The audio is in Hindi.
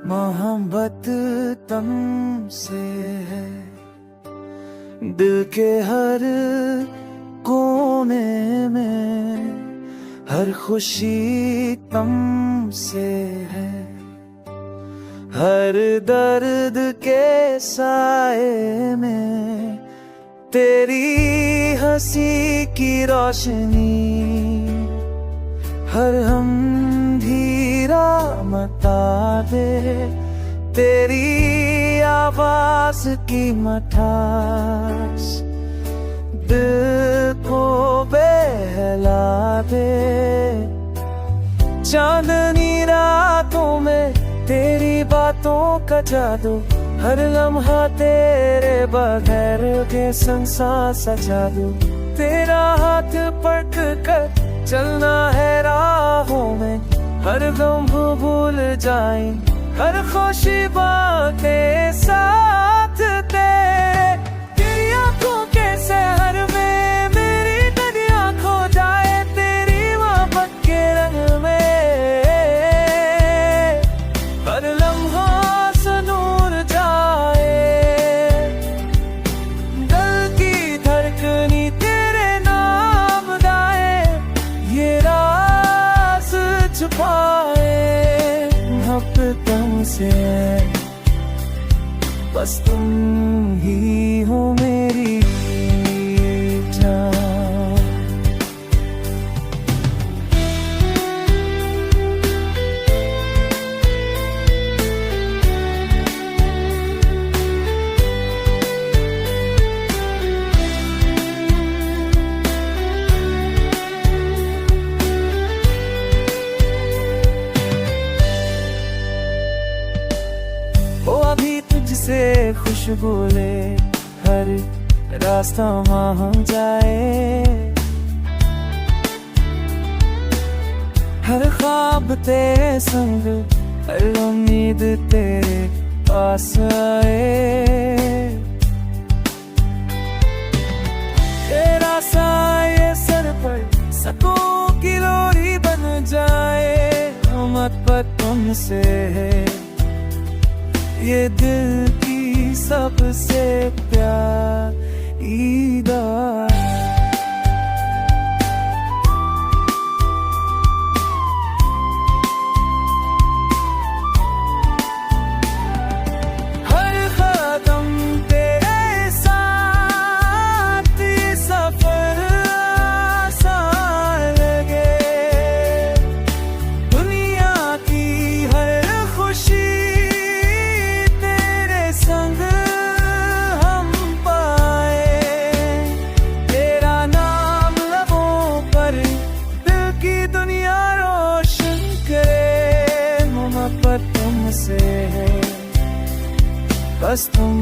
मोहब्बत तुमसे है, दिल के हर कोने में, हर खुशी तुमसे है, हर दर्द के साए में तेरी हंसी की रोशनी, हर अंधेरा मिटा दे तेरी आवाज की मठास, दिल को बहला दे चांदनी रातों में तेरी बातों का जादू, हर लम्हा तेरे बगैर के संसार सजा दूं। तेरा हाथ पकड़ कर चलना है राहों में, हर गम भूल जाए, हर खुशी बातें साथ तेरी आंखों के सहर में मेरी दुनिया खो जाए, तेरी मोहब्बत के रंग में हर लम्हा से नूर जाए, दिल की धड़कनी तेरे नाम गाए, ये राज छुपाए मोहब्बत तुमसे, बस तुम ही हो मेरी जान। अभी तुझसे खुशबू ले हर रास्ता वहाँ जाए, हर ख्वाब तेरे संग, हर उम्मीद तेरे पास आए, तेरा साए सर पर सकून की लोरी बन जाए, मोहब्बत पर तुमसे है ये दिल की सबसे प्यारी दुआ। हर कदम तेरे साथ ये सफर आसान लगे, दुनिया की हर खुशी संग हम पाए, तेरा नाम लबों पर दिल की दुनिया रोशन करे, मोहब्बत तुमसे है, बस तुम